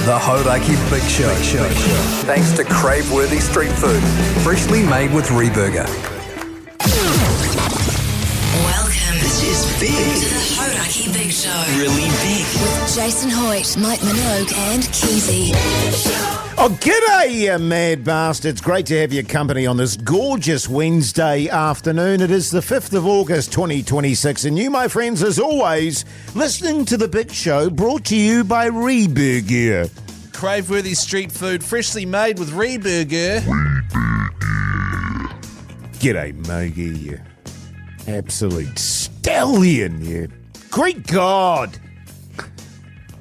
The Hauraki Big Show. Thanks to crave-worthy street food, freshly made with Reburger. Welcome. This is big. To the Hauraki Big Show. Really big. With Jason Hoyte, Mike Minogue and Keyzie. Oh, g'day, you mad bastards. Great to have your company on this gorgeous Wednesday afternoon. It is the 5th of August, 2026, and you, my friends, as always, listening to The Big Show, brought to you by Reburger. Crave-worthy street food, freshly made with Reburger. G'day, Mogi, you absolute stallion, you. Great God,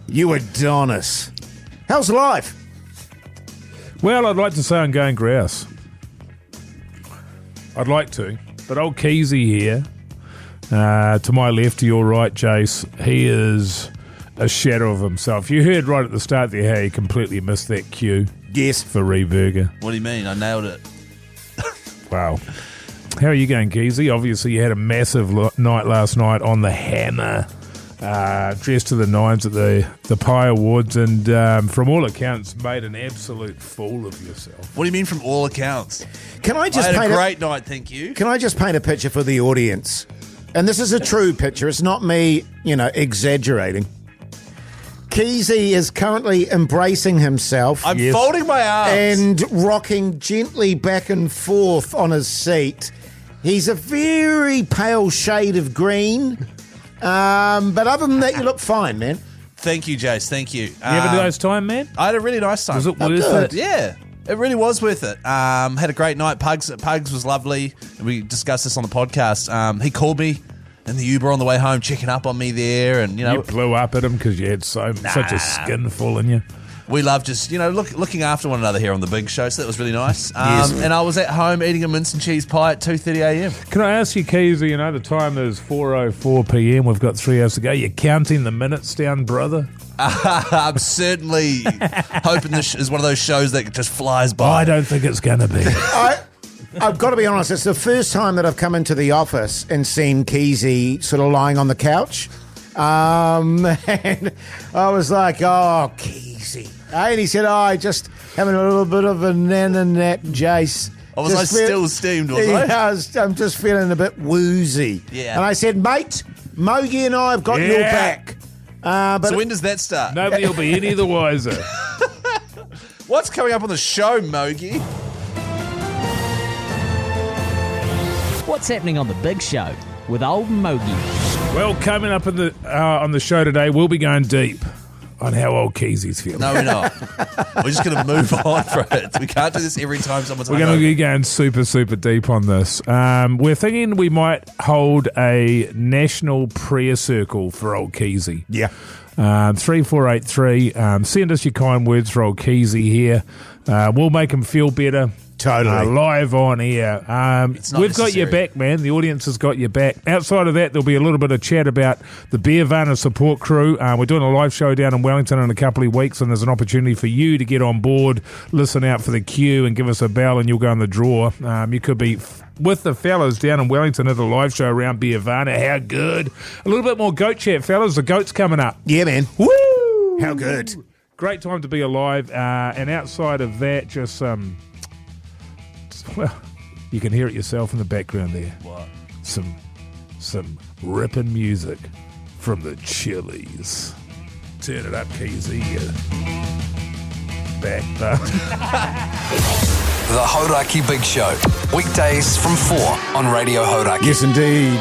you Adonis. How's life? Well, I'd like to say I'm going grouse. I'd like to. But old Keyzie here, to my left, to your right, Jase, he is a shadow of himself. You heard right at the start there how he completely missed that cue. Yes. For Reburger. What do you mean? I nailed it. Wow. How are you going, Keyzie? Obviously, you had a massive night last night on the Hammer. Dressed to the nines at the Pie Awards, and from all accounts made an absolute fool of yourself. What do you mean from all accounts? Can I just I had paint a great night, thank you. Can I just paint a picture for the audience? And this is a true picture. It's not me, exaggerating. Keyzie is currently embracing himself. I'm folding my arms. And rocking gently back and forth on his seat. He's a very pale shade of green. But other than that, you look fine, man. Thank you, Jase. Thank you. You have a nice time, man? I had a really nice time. Was it worth it? Yeah, it really was worth it. Had a great night. Pugs was lovely. We discussed this on the podcast. He called me in the Uber on the way home, checking up on me there, and You blew up at him because you had such a skinful in you. We love just, looking after one another here on the Big Show, so that was really nice. And I was at home eating a mince and cheese pie at 2:30 a.m. Can I ask you, Keyzie, the time is 4:04 p.m. We've got 3 hours to go. You're counting the minutes down, brother? I'm certainly hoping this is one of those shows that just flies by. I don't think it's going to be. I've got to be honest, it's the first time that I've come into the office and seen Keyzie sort of lying on the couch. And I was like, oh, Keyzie. And he said, just having a little bit of a nana nap, Jase. Was I still steamed, was I? Yeah, I'm just feeling a bit woozy. Yeah. And I said, mate, Mogi and I have got your back. But so when does that start? Nobody will be any the wiser. What's coming up on the show, Mogi? What's happening on the Big Show with old Mogi? Well, coming up on the show today, we'll be going deep on how old Keysie's feeling. No, we're not. We're just going to move on from it. We can't do this every time someone's We're going to be going super, super deep on this. We're thinking we might hold a national prayer circle for old Keyzie. yeah. 3483. Send us your kind words for old Keyzie here. We'll make him feel better. Totally. Live on air. We've got your back, man. The audience has got your back. Outside of that, there'll be a little bit of chat about the Beeervanaaaa support crew. We're doing a live show down in Wellington in a couple of weeks, and there's an opportunity for you to get on board, listen out for the queue, and give us a bell, and you'll go in the draw. You could be with the fellas down in Wellington at a live show around Beeervanaaaa. How good. A little bit more goat chat, fellas. The goat's coming up. Yeah, man. Woo! How good. Great time to be alive. And outside of that, just well, you can hear it yourself in the background there. What? Some ripping music from the Chili's. Turn it up, Keyzie. Back. The Hauraki Big Show. Weekdays from 4 on Radio Hauraki. Yes, indeed.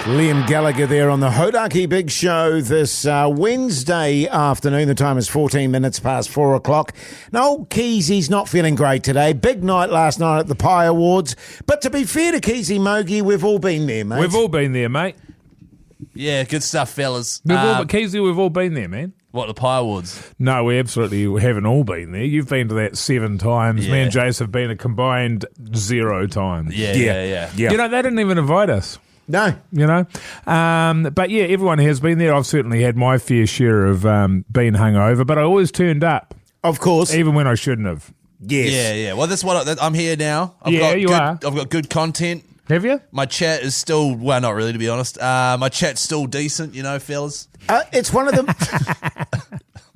Liam Gallagher there on the Hauraki Big Show this Wednesday afternoon. The time is 14 minutes past 4 o'clock. No, Keyzie's not feeling great today. Big night last night at the Pie Awards. But to be fair to Keyzie, Mogi, we've all been there, mate. We've all been there, mate. Yeah, good stuff, fellas. Keyzie, we've all been there, man. What, the Pie Awards? No, we absolutely haven't all been there. You've been to that 7 times. Yeah. Me and Jase have been a combined 0 times. Yeah. Yeah. They didn't even invite us. No. But yeah, everyone has been there. I've certainly had my fair share of being hungover, but I always turned up. Of course. Even when I shouldn't have. Yes. Yeah. Well, that's what I'm here now. You are. I've got good content. Have you? My chat is still, well, not really, to be honest. My chat's still decent, fellas. It's one of them.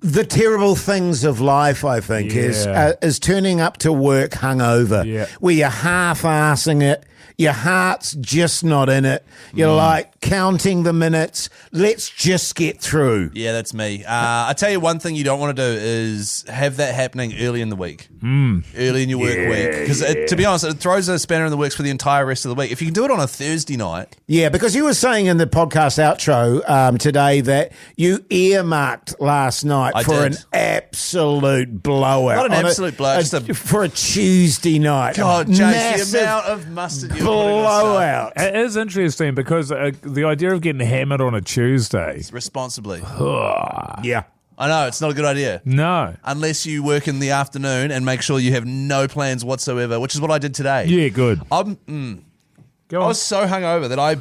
the terrible things of life, I think, is turning up to work hungover, where you're half-assing it, your heart's just not in it. You're like counting the minutes. Let's just get through. Yeah, that's me. I tell you one thing you don't want to do is have that happening early in the week. Early in your work week. Because to be honest, it throws a spanner in the works for the entire rest of the week. If you can do it on a Thursday night. Yeah, because you were saying in the podcast outro today that you earmarked last night an absolute blowout. Not an absolute blowout. For a Tuesday night. God, Jase, the amount of mustard you blowout. It is interesting because the idea of getting hammered on a Tuesday. Responsibly. Yeah. I know, it's not a good idea. No. Unless you work in the afternoon and make sure you have no plans whatsoever, which is what I did today. Yeah, good. I Go on. was so hungover that I...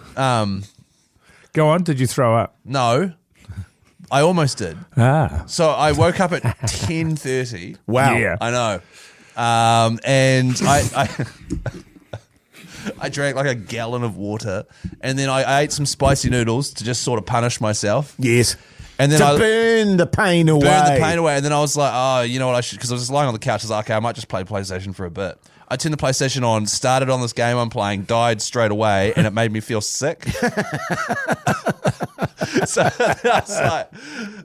Go on, did you throw up? No. I almost did. So I woke up at 10:30. Wow. Yeah. I know. And I I drank like a gallon of water, and then I ate some spicy noodles to just sort of punish myself. Yes. And then burn the pain away. And then I was like, oh, you know what, I should, because I was just lying on the couch. I was like, okay, I might just play PlayStation for a bit. I turned the PlayStation on, started on this game I'm playing, died straight away, and it made me feel sick. So I was like,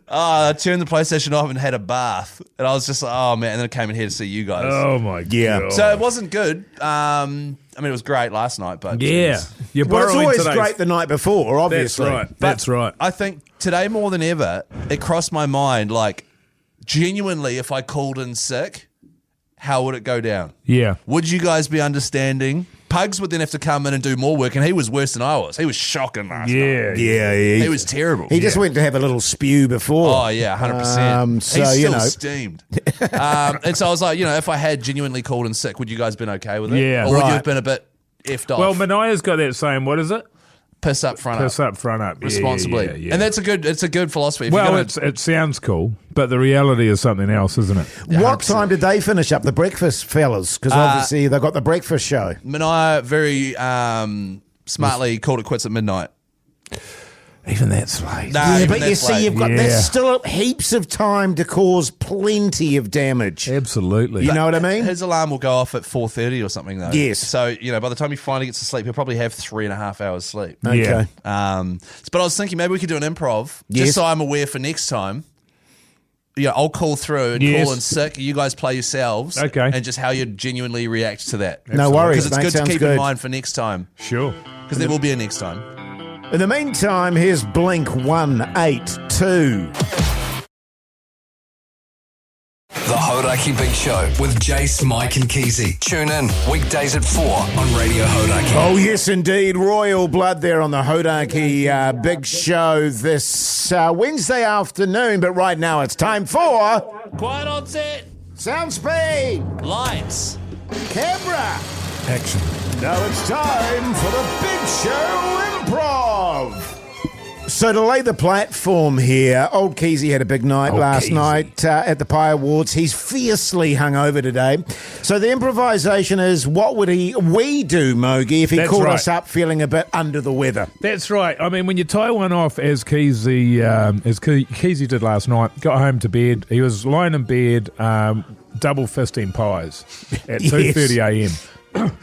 I turned the PlayStation off and had a bath. And I was just like, oh, man. And then I came in here to see you guys. Oh, my God. So it wasn't good. I mean, it was great last night, but... Yeah. You're Well, it's borrowing always great the night before, obviously. That's right. That's right. I think today more than ever, it crossed my mind, like, genuinely, if I called in sick, how would it go down? Yeah. Would you guys be understanding? Pugs would then have to come in and do more work, and he was worse than I was. He was shocking last night. Yeah. He was terrible. He just went to have a little spew before. Oh, yeah, 100%. So, He's still you know. steamed. And so I was like, you know, if I had genuinely called in sick, would you guys have been okay with it? Yeah. Or would Right. you have been a bit effed off? Well, Minogue's got that same, what is it? Piss up, front Piss up. up, front up. Responsibly. Yeah. And it's a good philosophy. If Well, you're gonna, it sounds cool, but the reality is something else, isn't it? What time did they finish up, the breakfast fellas? Because obviously they've got the breakfast show. Minogue very smartly called it quits at midnight. Even that's late. No, Yeah, even but you that's see, late. you've got Yeah. there's still heaps of time to cause plenty of damage. Absolutely. You know what I mean? His alarm will go off at 4:30 or something, though. Yes. So, you know, by the time he finally gets to sleep, he'll probably have 3.5 hours sleep. Okay. Yeah. But I was thinking maybe we could do an improv, Yes. just so I'm aware for next time. Yeah, I'll call through and Yes. call in sick. You guys play yourselves. Okay. And just how you genuinely react to that. No worries, Because it's mate. good to Sounds keep good. in mind for next time. Sure. Because there will be a next time. In the meantime, here's Blink 182. The Hauraki Big Show with Jase, Mike and Keyzie. Tune in weekdays at 4 on Radio Hauraki. Oh, yes, indeed. Royal blood there on the Hauraki Big Show this Wednesday afternoon. But right now it's time for Quiet on set. Sound Speed, Lights. Camera. Action. Now it's time for the Big Show Improv. So to lay the platform here, old Keyzie had a big night last night at the Pie Awards. He's fiercely hungover today. So the improvisation is, what would we do, Mogi, if he That's called right. us up feeling a bit under the weather? That's right. I mean, when you tie one off as Keyzie did last night, got home to bed. He was lying in bed, double fisting pies at 2:30 a.m.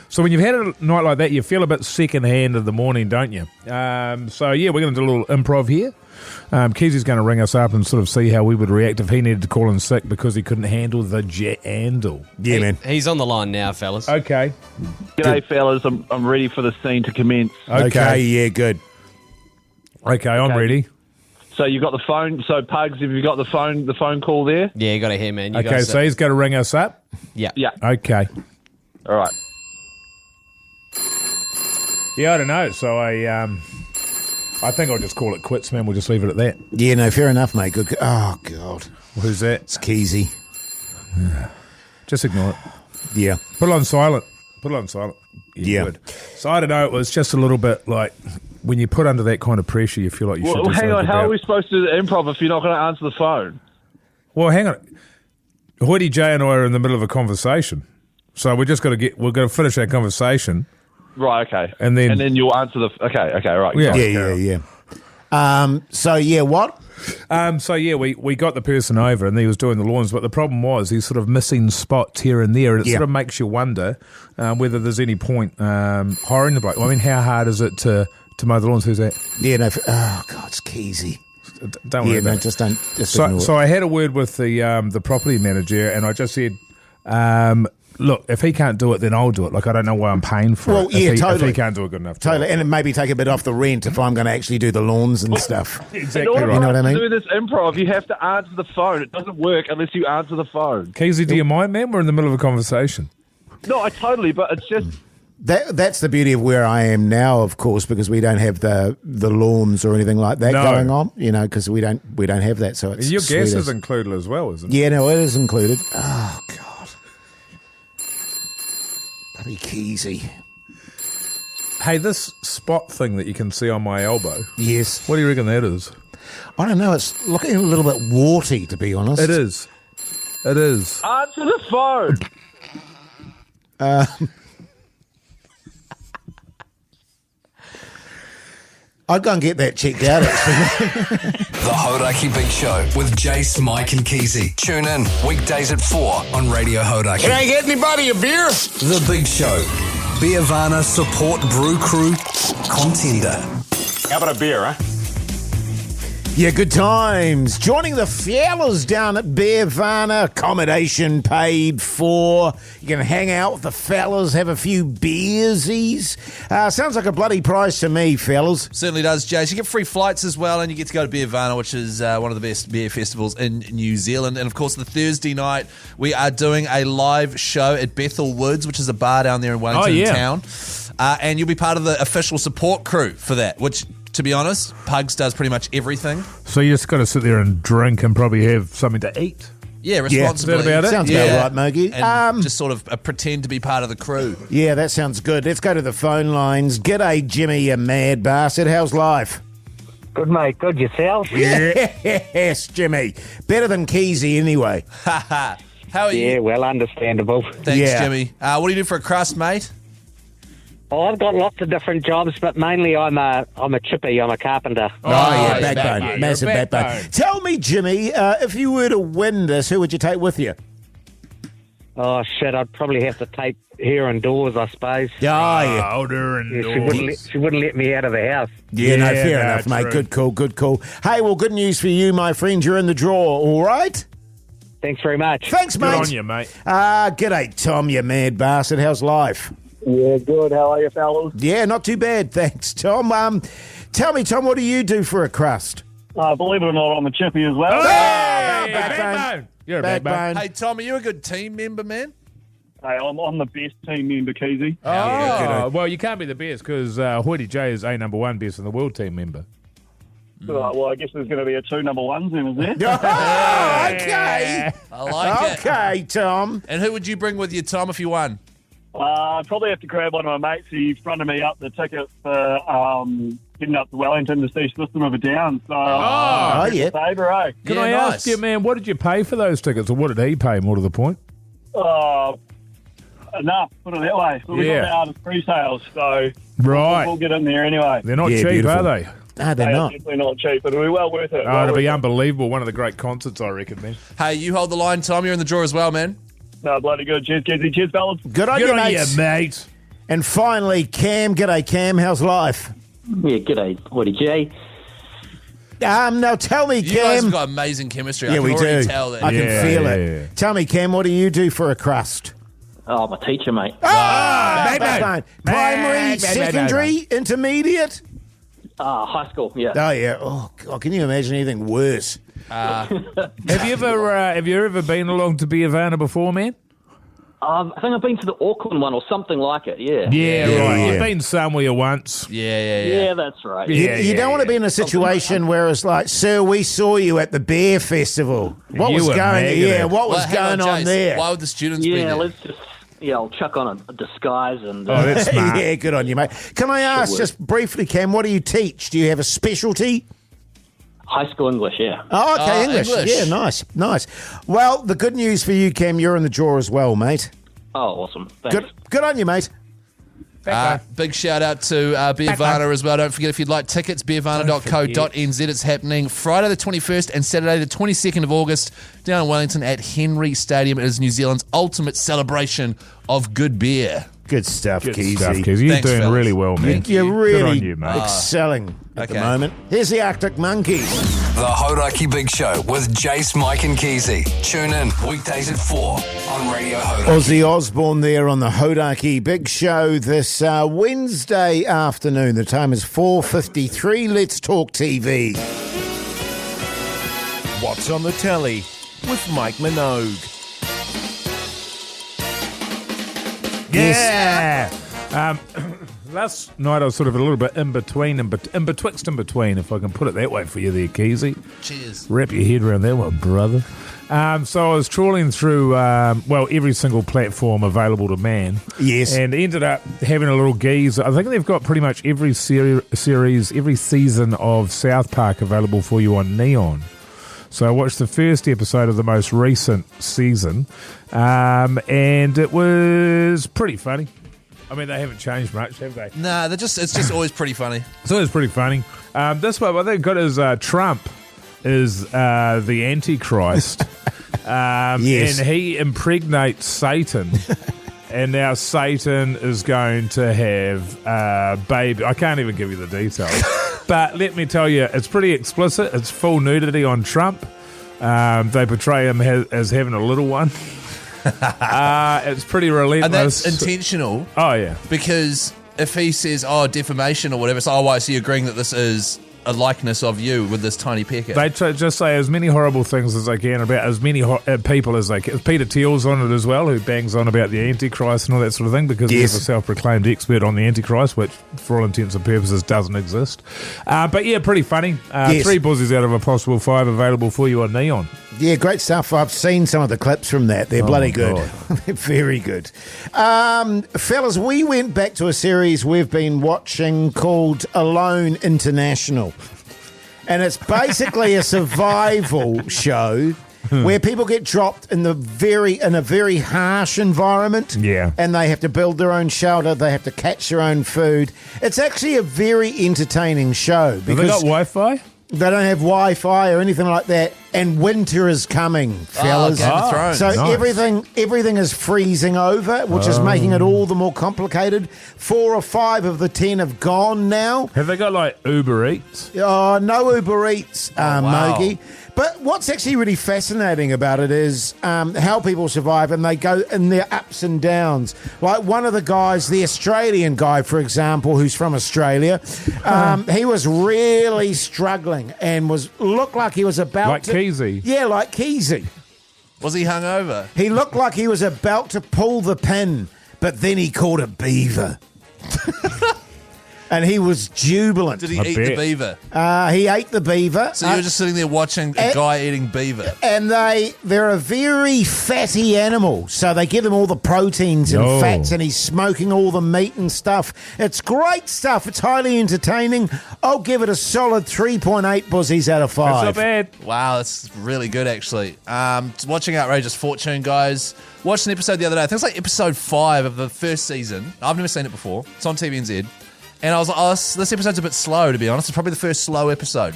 So when you've had a night like that, you feel a bit second-hand in the morning, don't you? So, yeah, we're going to do a little improv here. Keezy's going to ring us up and sort of see how we would react if he needed to call in sick because he couldn't handle the jet-handle. Yeah, man. He's on the line now, fellas. Okay. G'day, fellas. I'm ready for the scene to commence. Okay, yeah, good. Okay, I'm ready. So you've got the phone. So Pugs, have you got the phone call there? Yeah, you got it here, man. You Okay, guys, so he's going to ring us up? yeah. Yeah. Okay. All right. Yeah, I don't know. So I think I'll just call it quits, man. We'll just leave it at that. Yeah, no, fair enough, mate. Good. Oh, God. Who's that? It's Keyzie. Just ignore it. Yeah. Put it on silent. Put it on silent. Yeah. Good. So I don't know. It was just a little bit like when you put under that kind of pressure, you feel like you should Well, do hang something on. How about are we it. supposed to do the improv if you're not going to answer the phone? Well, hang on. Hoyte, Jay and I are in the middle of a conversation. So we're just going to finish our conversation. Right. Okay. And then you'll answer the. Okay. Right. Yeah. Right. Yeah. So, yeah, what? So yeah, we got the person over and he was doing the lawns, but the problem was he's sort of missing spots here and there, and it sort of makes you wonder whether there's any point hiring the bloke. I mean, how hard is it to mow the lawns? Who's that? Yeah, no. Oh God, it's Keyzie. Don't worry about it. Just don't. Just ignore So it. I had a word with the property manager, and I just said, look, if he can't do it, then I'll do it. Like, I don't know why I'm paying for it. Totally. If he can't do it good enough. Totally, and maybe take a bit off the rent if I'm going to actually do the lawns and stuff. Exactly In order right. You know what I mean? to do this improv, you have to answer the phone. It doesn't work unless you answer the phone. Keyzie, do you mind, man? We're in the middle of a conversation. No, I totally, but it's just... That's the beauty of where I am now, of course, because we don't have the lawns or anything like that going on. You know, because we don't have that. So it's Your gas sweet is as- included as well, isn't it? Yeah, no, it is included. Oh God, bloody Keyzie. Hey, this spot thing that you can see on my elbow, Yes, what do you reckon that is? I don't know. It's looking a little bit warty, to be honest. It is. It is. Answer the phone. I'd go and get that checked out. Actually, The Hauraki Big Show with Jase, Mike and Keyzie. Tune in weekdays at 4 on Radio Hauraki. Can I get anybody a beer? The Big Show. Beeervanaaaa Support Brew Crew Contender. How about a beer, huh? yeah, good times. Joining the fellas down at Beeervanaaaa, accommodation paid for. You can hang out with the fellas, have a few beersies. Sounds like a bloody price to me, fellas. Certainly does, Jase. You get free flights as well, and you get to go to Beeervanaaaa, which is one of the best beer festivals in New Zealand. And, of course, the Thursday night, we are doing a live show at Bethel Woods, which is a bar down there in Wellington town. And you'll be part of the official support crew for that, which, to be honest, Pugs does pretty much everything. So you just got to sit there and drink and probably have something to eat. Yeah, responsibly. Is that about it? Sounds about right, Mogi. And just sort of pretend to be part of the crew. Yeah, that sounds good. Let's go to the phone lines. G'day, Jimmy, you mad bastard. How's life? Good, mate. Good. Yourself? Yes, Jimmy. Better than Keyzie anyway. How are you? Yeah, well, understandable. Thanks, Yeah. Jimmy. What do you do for a crust, mate? Oh, I've got lots of different jobs, but mainly I'm a chippy. I'm a carpenter. Oh, yeah, yeah, backbone. Massive you're a backbone. backbone. Tell me, Jimmy, if you were to win this, who would you take with you? Oh, shit. I'd probably have to take her indoors, I suppose. Oh, yeah. Older and Yeah, she wouldn't let me out of the house. Yeah, no, fair no, enough, mate. true. Good call, good call. Hey, well, good news for you, my friend. You're in the draw, all right? Thanks very much. Thanks, Good mate. on you, mate. G'day, Tom, you mad bastard. How's life? Yeah, good. How are you, fellas? Yeah, not too bad, thanks, Tom. Tell me, Tom, what do you do for a crust? Believe it or not, I'm a chippy as well. Hey, backbone. backbone. You're a backbone. Backbone. Hey, Tom, are you a good team member, man? Hey, I'm the best team member, Keyzie. Oh, well, you can't be the best because Hoyte J is #1 best in the world team member. Well, I guess there's going to be a 2 number ones then, is there? Oh, okay. I like it. Okay, Tom. And who would you bring with you, Tom, if you won? I'd probably have to grab one of my mates. He fronted me up the ticket for getting up to Wellington to see System of a Down. So, Oh, yeah. favour, eh? Can Yeah, I nice. ask you, man, what did you pay for those tickets, or what did he pay, more to the point? Enough, put it that way. So we Yeah. got out of pre-sales, so Right. we'll get in there anyway. They're not Yeah, cheap, beautiful. are they? No, they're Hey, not. Definitely not cheap, but it'll be well worth it. Oh, it'll be unbelievable. One of the great concerts, I reckon, man. Hey, you hold the line, Tom. You're in the draw as well, man. No, bloody good. Cheers, Keyzie. Cheers, fellas. Good on Good you, on mates. you, mate. And finally, Cam. G'day, Cam. How's life? Yeah, g'day, Hoyte J. Now tell me, You guys have Cam. got amazing chemistry. I Yeah, can we already do. tell that. I can Yeah, feel yeah, it. yeah. Tell me, Cam, what do you do for a crust? Oh, I'm a teacher, mate. Backbone. Primary, secondary, intermediate? High school, yeah. Oh, yeah. Oh, God, can you imagine anything worse? Have you ever been along to Beeervanaaaa before, man? I think I've been to the Auckland one or something like it, yeah. Yeah, right. yeah. You've been somewhere once. Yeah. that's right. You don't want to be in a situation where it's like, sir, we saw you at the beer festival. What You was were going? negative. Yeah, what was Well, hang going on Jase. there? Why would the students be Yeah, there? let's just, I'll chuck on a disguise and... Oh, that's smart. Yeah, good on you, mate. Can I ask just briefly, Cam, what do you teach? Do you have a specialty? High school English, yeah. Oh, okay, English. English. Yeah, nice. Well, the good news for you, Cam, you're in the draw as well, mate. Oh, awesome. Thanks. Good on you, mate. Big shout out to Beeervanaaaa as well. Don't forget, if you'd like tickets, beeervanaaaa.co.nz. It's happening Friday the 21st and Saturday the 22nd of August down in Wellington at Henry Stadium. It is New Zealand's ultimate celebration of good beer. Good stuff, Keyzie. You're Thanks, doing fellas. really well, man. You're really Good on you, mate. excelling at Okay. the moment. Here's the Arctic Monkeys. The Hauraki Big Show with Jase, Mike and Keyzie. Tune in weekdays at 4 on Radio Hauraki. Ozzy Osbourne there on the Hauraki Big Show this Wednesday afternoon. The time is 4:53. Let's talk TV. What's on the telly with Mike Minogue. Yeah. Last night I was sort of a little bit in between, if I can put it that way for you there, Keyzie. Cheers. Wrap your head around that one, brother. So I was trawling through, every single platform available to man. Yes. And ended up having a little geeze. I think they've got pretty much every series, every season of South Park available for you on Neon. So I watched the first episode of the most recent season, and it was pretty funny. I mean, they haven't changed much, have they? Nah, it's just always pretty funny. It's always pretty funny. This one, what they've got is Trump is the Antichrist. Yes. And he impregnates Satan. And now Satan is going to have a baby. I can't even give you the details. But let me tell you, it's pretty explicit. It's full nudity on Trump. They portray him as having a little one. It's pretty relentless. And that's intentional. Oh, yeah. Because if he says, defamation or whatever, it's, why is he agreeing that this is a likeness of you with this tiny pecker? They just say as many horrible things as they can about as many people as they can. Peter Thiel's on it as well, who bangs on about the Antichrist and all that sort of thing, because he's a self-proclaimed expert on the Antichrist, which for all intents and purposes doesn't exist. But yeah, pretty funny. 3 buzzes out of a possible 5 available for you on Neon. Yeah, great stuff. I've seen some of the clips from that. They're bloody good. They're very good. Fellas, we went back to a series we've been watching called Alone International. And it's basically a survival show where people get dropped in a very harsh environment. Yeah. And they have to build their own shelter. They have to catch their own food. It's actually a very entertaining show. Have they got Wi-Fi? They don't have Wi-Fi or anything like that, and winter is coming, fellas. Game of Thrones. So Nice. everything is freezing over, which is making it all the more complicated. 4 or 5 of the 10 have gone now. Have they got like Uber Eats? Oh, no Uber Eats, wow. Mogi. But what's actually really fascinating about it is how people survive, and they go in their ups and downs. Like one of the guys, the Australian guy, for example, who's from Australia, he was really struggling and looked like he was about Like to... Keyzie? Yeah, like Keyzie. Was he hungover? He looked like he was about to pull the pin, but then he caught a beaver. And he was jubilant. Did he eat the beaver? He ate the beaver. So you were just sitting there watching a guy eating beaver. And they're a very fatty animal, so they give him all the proteins and fats, and he's smoking all the meat and stuff. It's great stuff. It's highly entertaining. I'll give it a solid 3.8 buzzies out of 5. That's not bad. Wow, that's really good, actually. Watching Outrageous Fortune, guys. Watched an episode the other day. I think it's like episode 5 of the first season. I've never seen it before. It's on TVNZ. And I was like, this episode's a bit slow, to be honest. It's probably the first slow episode.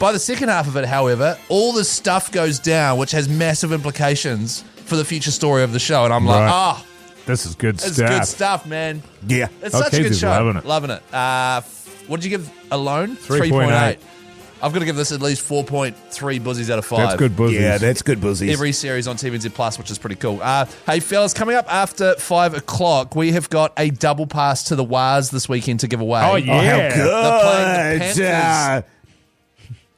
By the second half of it, however, all this stuff goes down, which has massive implications for the future story of the show. And I'm like, this is good it's stuff. good stuff, man. Yeah. It's such a good Keyzie's show. loving it. What did you give Alone? 3.8. I've got to give this at least 4.3 buzzies out of 5. That's good buzzies. Yeah, that's good buzzies. Every series on TVNZ Plus, which is pretty cool. Hey, fellas, coming up after 5 o'clock, we have got a double pass to the Waz this weekend to give away. Oh, yeah. Oh, how They're playing the good. Panthers.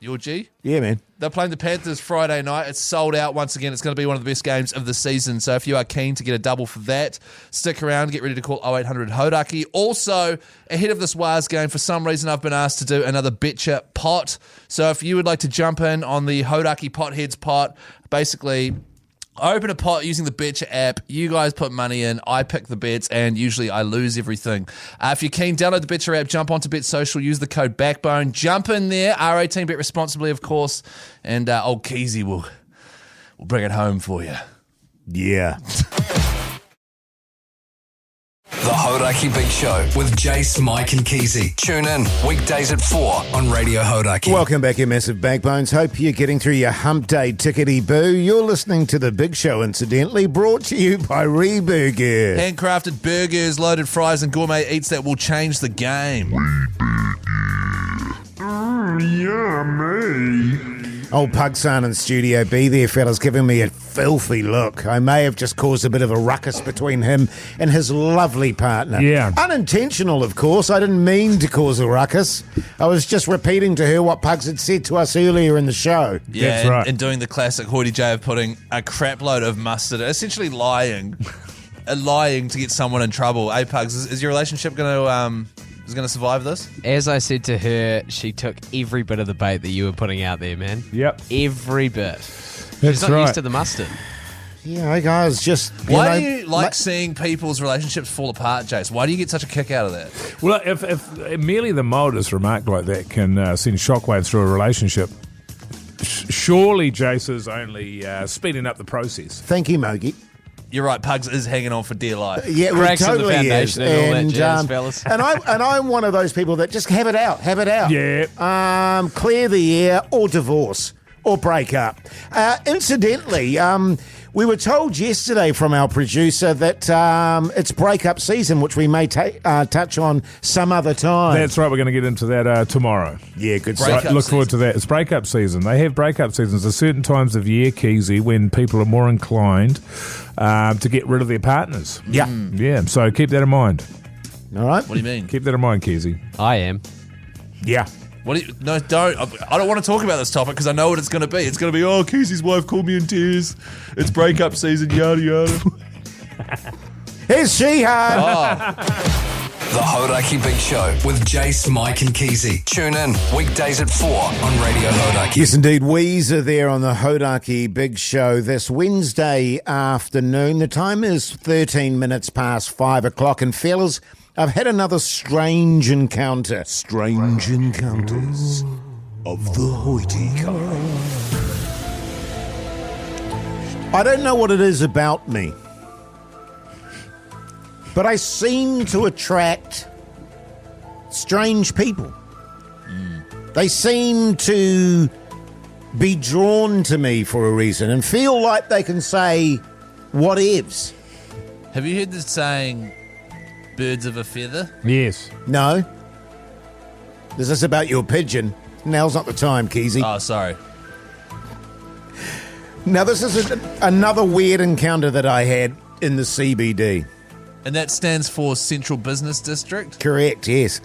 Your G? Yeah, man. They're playing the Panthers Friday night. It's sold out once again. It's going to be one of the best games of the season. So if you are keen to get a double for that, stick around. Get ready to call 0800 Hauraki. Also, ahead of this Waz game, for some reason I've been asked to do another Betcha pot. So if you would like to jump in on the Hauraki Potheads pot, basically... I open a pot using the Betcha app. You guys put money in. I pick the bets, and usually I lose everything. If you're keen, download the Betcha app, jump onto Bet Social, use the code BACKBONE, jump in there. R18, bet responsibly, of course, and old Keyzie will bring it home for you. Yeah. The Hauraki Big Show with Jase, Mike and Keyzie. Tune in weekdays at 4 on Radio Hauraki. Welcome back, you massive backbones. Hope you're getting through your hump day tickety-boo. You're listening to The Big Show, incidentally, brought to you by Reburger. Handcrafted burgers, loaded fries and gourmet eats that will change the game. Old Pugson in Studio B there, fellas, giving me a filthy look. I may have just caused a bit of a ruckus between him and his lovely partner. Yeah. Unintentional, of course. I didn't mean to cause a ruckus. I was just repeating to her what Pugs had said to us earlier in the show. Yeah, That's right. and doing the classic Hoyte J of putting a crap load of mustard, essentially lying to get someone in trouble. Hey, Pugs, is your relationship going to survive this? As I said to her, she took every bit of the bait that you were putting out there, man. Yep. Every bit. That's She's not right. used to the mustard. Yeah, guys, just... Why do you like seeing people's relationships fall apart, Jace? Why do you get such a kick out of that? Well, if merely the mildest remark like that can send shockwaves through a relationship, surely Jase is only speeding up the process. Thank you, Mogi. You're right, Pugs is hanging on for dear life. Yeah, well, Cracks in the totally is. foundation and all that jazz, fellas. and I'm one of those people that just have it out. Yeah. Clear the air or divorce or break up. Incidentally, we were told yesterday from our producer that it's breakup season, which we may touch on some other time. That's right. We're going to get into that tomorrow. Yeah, good Breakup stuff. Look forward to that. It's breakup season. They have breakup seasons. There's certain times of year, Keyzie, when people are more inclined to get rid of their partners. Yeah. Yeah, so keep that in mind. All right. What do you mean? Keep that in mind, Keyzie. I am. Yeah. What do you, no, don't. I don't want to talk about this topic because I know what it's going to be. It's going to be, Keyzie's wife called me in tears. It's breakup season, yada, yada. Here's She-Ho. The Hauraki Big Show with Jase, Mike and Keyzie. Tune in weekdays at 4 on Radio Hauraki. Yes, indeed. Weezer there on the Hauraki Big Show this Wednesday afternoon. The time is 13 minutes past 5 o'clock. And fellas, I've had another strange encounter. Strange encounters of the Hoyte kind. I don't know what it is about me, but I seem to attract strange people. They seem to be drawn to me for a reason and feel like they can say whatevs. Have you heard the saying, birds of a feather? Yes. No? Is this about your pigeon? Now's not the time, Keyzie. Oh, sorry. Now, this is another weird encounter that I had in the CBD. And that stands for Central Business District? Correct, yes.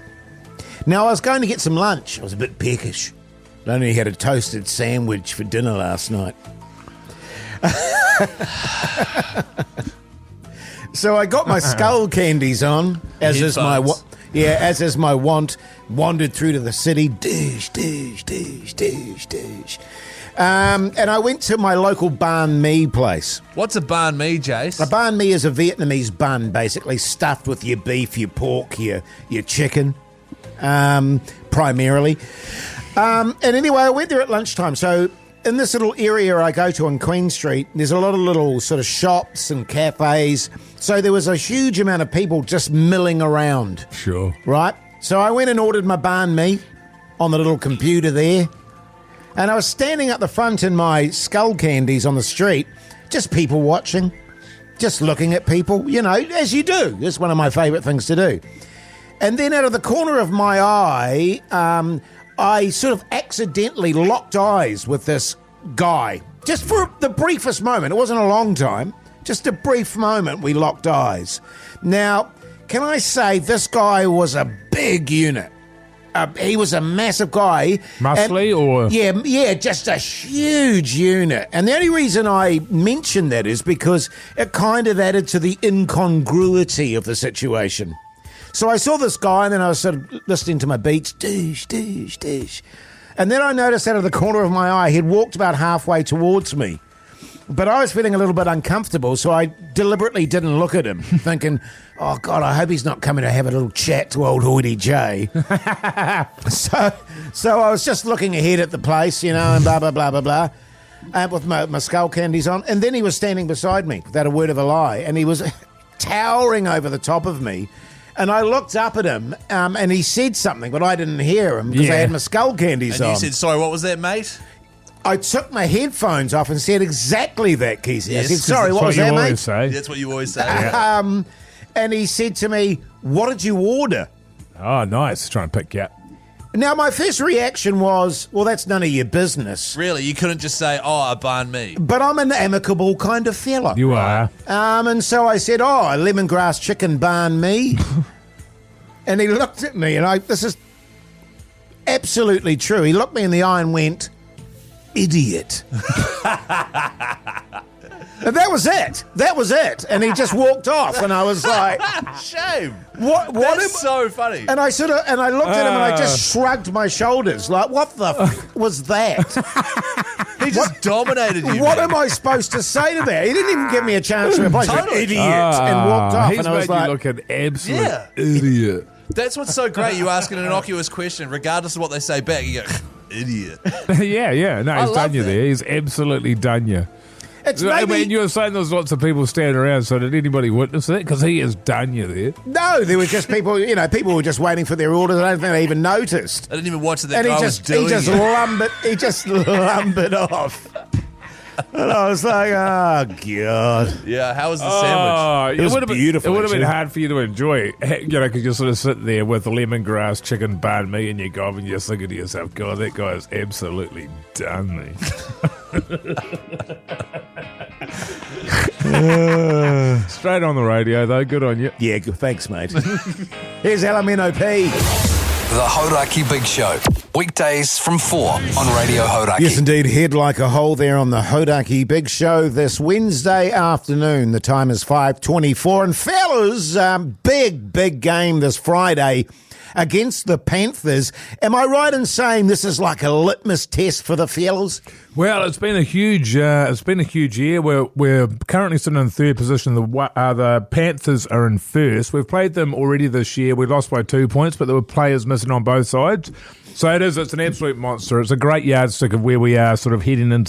Now, I was going to get some lunch. I was a bit peckish. I only had a toasted sandwich for dinner last night. So I got my skull candies on, as is my wont. Wandered through to the city, dish. And I went to my local banh mi place. What's a banh mi, Jace? A banh mi is a Vietnamese bun, basically stuffed with your beef, your pork, your chicken, primarily. And anyway, I went there at lunchtime. So in this little area I go to on Queen Street, there's a lot of little sort of shops and cafes. So there was a huge amount of people just milling around. Sure. Right? So I went and ordered my banh mi on the little computer there. And I was standing at the front in my skull candies on the street, just people watching, just looking at people, you know, as you do. It's one of my favourite things to do. And then out of the corner of my eye, I sort of accidentally locked eyes with this guy. Just for the briefest moment. It wasn't a long time. Just a brief moment we locked eyes. Now, can I say this guy was a big unit. He was a massive guy. Muscly or? Yeah, just a huge unit. And the only reason I mention that is because it kind of added to the incongruity of the situation. So I saw this guy and then I was sort of listening to my beats. Dish. And then I noticed out of the corner of my eye, he'd walked about halfway towards me. But I was feeling a little bit uncomfortable, so I deliberately didn't look at him, thinking, oh, God, I hope he's not coming to have a little chat to old Hoyte J. So I was just looking ahead at the place, you know, and blah, blah, blah, blah, blah, with my skull candies on. And then he was standing beside me without a word of a lie. And he was towering over the top of me. And I looked up at him, and he said something, but I didn't hear him because I had my skull candies on. And you said, sorry, what was that, mate? I took my headphones off and said exactly that, Keyzie. I said, sorry, what was that, mate? That's what you always say. Yeah. And he said to me, what did you order? Oh, nice. Trying to pick you up. Now, my first reaction was, well, that's none of your business. Really? You couldn't just say, a banh mi? But I'm an amicable kind of fella. You are. And so I said, a lemongrass chicken banh mi. And he looked at me, and this is absolutely true. He looked me in the eye and went, idiot. And that was it. That was it. And he just walked off, and I was like, shame. That's so funny. And I looked at him, and I just shrugged my shoulders, like, what the was that? He just dominated you. What am I supposed to say to that? He didn't even give me a chance to reply. Totally. Idiot, and walked off. He's and I was made like, you look an absolute idiot. That's what's so great. You ask an innocuous question, regardless of what they say back, you go, idiot. Yeah. No, he's done you there. He's absolutely done you. I mean, you were saying there was lots of people standing around, so did anybody witness that? Because he has done you there. No, there were just people, people were just waiting for their orders. I don't think they even noticed. I didn't even watch it. And he just lumbered off. And I was like, oh, God. Yeah, how was the sandwich? It was beautiful. It would have been hard for you to enjoy, because you're sort of sitting there with lemongrass chicken banh mi in your gob and you're thinking to yourself, God, that guy has absolutely done me. Straight on the radio, though. Good on you. Yeah, good. Thanks, mate. Here's Elemento P. The Hauraki Big Show. Weekdays from 4 on Radio Hauraki. Yes, indeed. Head like a hole there on the Hauraki Big Show this Wednesday afternoon. The time is 5:24. And fellas, big game this Friday against the Panthers. Am I right in saying this is like a litmus test for the fellas? Well, it's been a huge year. We're currently sitting in third position. The Panthers are in first. We've played them already this year. We lost by 2 points, but there were players missing on both sides. So it's an absolute monster. It's a great yardstick of where we are sort of heading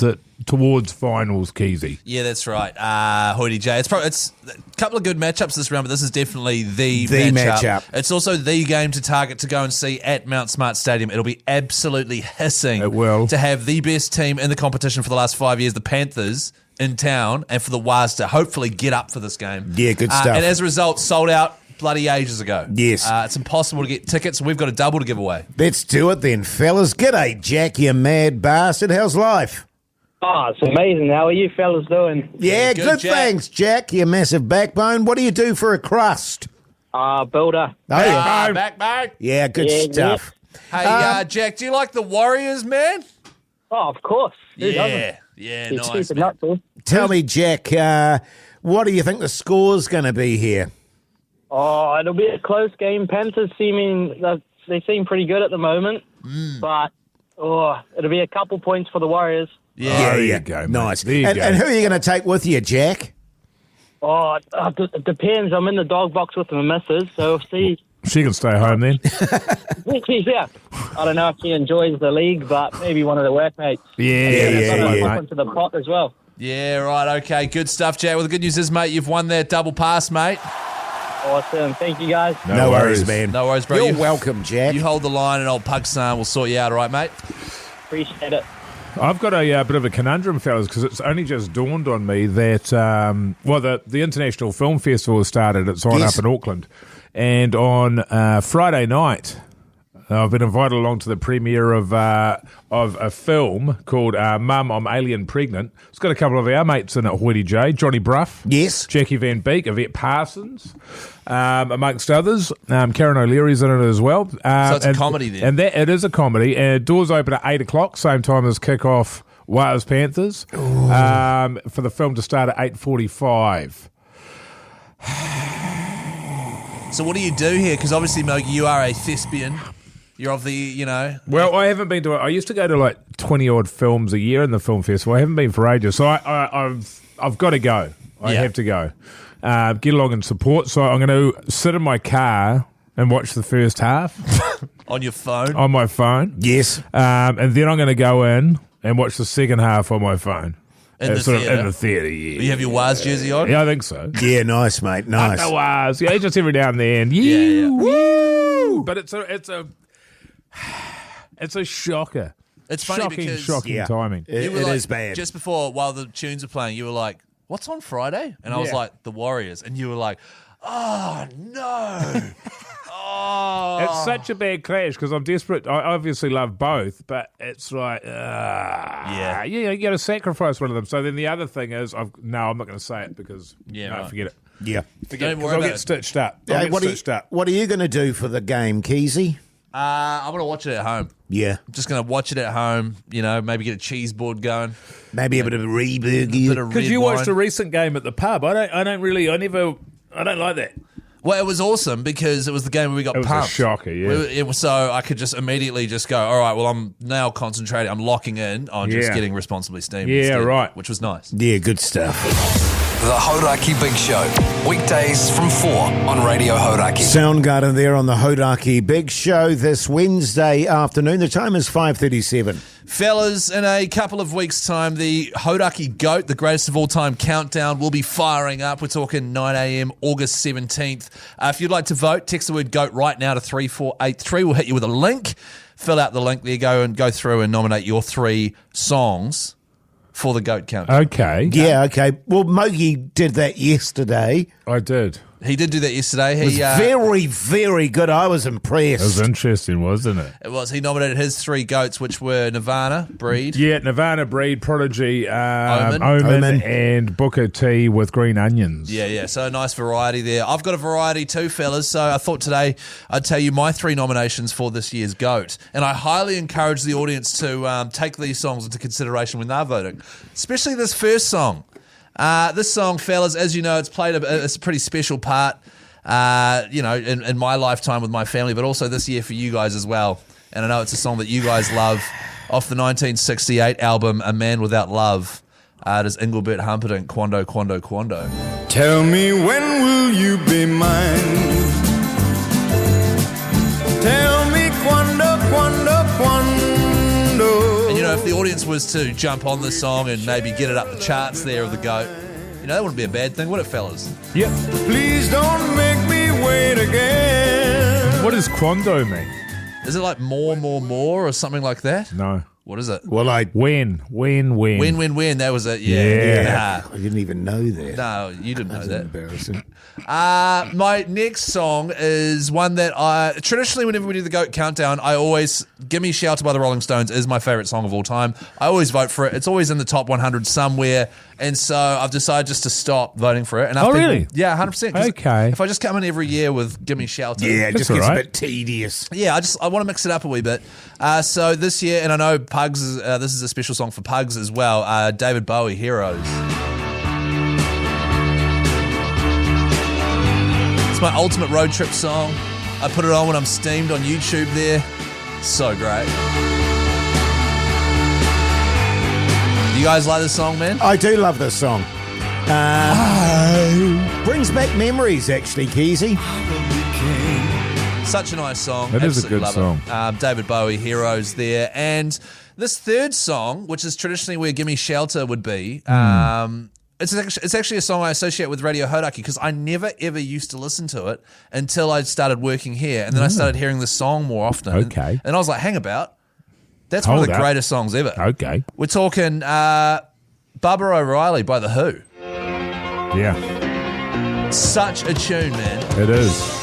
towards finals, Keyzie. Yeah, that's right. Hoyte J. It's a couple of good matchups this round, but this is definitely the matchup. It's also the game to target to go and see at Mount Smart Stadium. It'll be absolutely hissing to have the best team in the competition for the last 5 years, the Panthers, in town, and for the Waz to hopefully get up for this game. Yeah, good stuff. And as a result, sold out bloody ages ago. Yes. It's impossible to get tickets, and we've got a double to give away. Let's do it then, fellas. G'day, Jack, you mad bastard. How's life? Oh, it's amazing. How are you fellas doing? Yeah, good thanks, Jack, you massive backbone. What do you do for a crust? Builder. Backbone. Yeah, good stuff. Hey, Jack, do you like the Warriors, man? Oh, of course. Yeah, nice. Tell me, Jack, what do you think the score's going to be here? Oh, it'll be a close game. Panthers they seem pretty good at the moment, but it'll be a couple points for the Warriors. Yeah, there you go, nice. And who are you going to take with you, Jack? Oh, it depends. I'm in the dog box with my missus, so we'll see. She can stay home then. Yeah. I don't know if she enjoys the league, but maybe one of the workmates. Yeah. Into the pot as well. Yeah, right. Okay, good stuff, Jack. Well, the good news is, mate, you've won that double pass, mate. Awesome. Thank you, guys. No worries, man. No worries, bro. You're welcome, Jack. You hold the line, and old Pugsan will sort you out, all right, mate? Appreciate it. I've got a bit of a conundrum, fellas, because it's only just dawned on me that, the International Film Festival has started. It's on up in Auckland. And on Friday night, I've been invited along to the premiere of a film called Mum, I'm Alien Pregnant. It's got a couple of our mates in it, Hoyte J, Johnny Bruff, yes, Jackie Van Beek, Yvette Parsons, amongst others. Karen O'Leary's in it as well. So it's a comedy then? And it is a comedy. And doors open at 8 o'clock, same time as kick-off Wales Panthers, for the film to start at 8:45. So what do you do here? Because obviously, Mogi, you are a thespian. You're of the, Well, I haven't been to it. I used to go to like 20-odd films a year in the film festival. I haven't been for ages. So I've got to go. I have to go. Get along and support. So I'm going to sit in my car and watch the first half. On your phone? On my phone. Yes. And then I'm going to go in and watch the second half on my phone. In the sort of theatre? in the theatre, yeah. You have your Waz jersey on? Yeah, I think so. Yeah, nice, mate. Nice. The Waz. Yeah, just every now and then. Yeah. Woo! But it's a shocker. It's funny shocking because timing. It like, is bad. Just before, while the tunes are playing, you were like, "What's on Friday?" And I was like, "The Warriors," and you were like, "Oh no!" It's such a bad clash because I'm desperate. I obviously love both, but it's like, you got to sacrifice one of them. So then the other thing is, I'm not going to say it because forget it. Yeah. Don't worry I'll about get it. stitched up. Hey, what are you going to do for the game, Keyzie? I'm gonna watch it at home. Yeah. I'm just gonna watch it at home. Maybe get a cheese board going. Maybe a bit of reburger. Because you watched a recent game at the pub. I don't like that. Well, it was awesome because it was the game where we got It was pumped. a shocker, yeah. So I could just immediately just go, all right, well, I'm now concentrating. I'm locking in on just getting responsibly steamed. Yeah, instead, right. Which was nice. Yeah, good stuff. The Hauraki Big Show. Weekdays from 4 on Radio Hauraki. Soundgarden there on the Hauraki Big Show this Wednesday afternoon. The time is 5:37. Fellas, in a couple of weeks' time, the Hauraki GOAT, the greatest of all time countdown, will be firing up. We're talking 9 a.m, August 17th. If you'd like to vote, text the word GOAT right now to 3483. We'll hit you with a link. Fill out the link there, go through and nominate your 3 songs for the GOAT countdown. Okay. Yeah, okay. Well, Mogi did that yesterday. I did. He did do that yesterday. It was very, very good. I was impressed. It was interesting, wasn't it? It was. He nominated his 3 GOATs, which were Nirvana, Breed. Yeah, Nirvana, Breed, Prodigy, Omen. and Booker T with Green Onions. Yeah. So a nice variety there. I've got a variety too, fellas. So I thought today I'd tell you my 3 nominations for this year's GOAT. And I highly encourage the audience to take these songs into consideration when they're voting, especially this first song. This song, fellas, as you know, it's played it's a pretty special part, in my lifetime with my family, but also this year for you guys as well. And I know it's a song that you guys love off the 1968 album A Man Without Love. It is Engelbert Humperdinck, Quando, Quando, Quando. Tell me when will you be mine? Tell me quando, quando, quando. And if the audience was to jump on this song and maybe get it up the charts there of the GOAT, that wouldn't be a bad thing, would it, fellas? Yep. Please don't make me wait again. What does Quando mean? Is it like more, or something like that? No. What is it? Well, Win. Win. That was it. Yeah. I didn't even know that. No, you didn't know that. Embarrassing. My next song is one that I traditionally, whenever we do the GOAT countdown, I always "Gimme Shelter" by the Rolling Stones is my favorite song of all time. I always vote for it. It's always in the top 100 somewhere, and so I've decided just to stop voting for it. And really? Yeah, 100%. Okay. If I just come in every year with "Gimme Shelter," Yeah, it just gets a bit tedious. Yeah, I want to mix it up a wee bit. So this year, and I know Pugs is this is a special song for Pugs as well. David Bowie, "Heroes." It's my ultimate road trip song. I put it on when I'm steamed on YouTube there. So great. Do you guys like this song, man? I do love this song. Brings back memories, actually, Keyzie. Such a nice song. It is a good song. David Bowie, "Heroes" there. And this third song, which is traditionally where "Gimme Shelter" would be, it's actually a song I associate with Radio Hauraki because I never ever used to listen to it until I started working here, and then I started hearing this song more often. Okay. And I was like, hang about. That's one of the greatest songs ever. Okay. We're talking Barbara O'Reilly by The Who. Yeah. Such a tune, man. It is.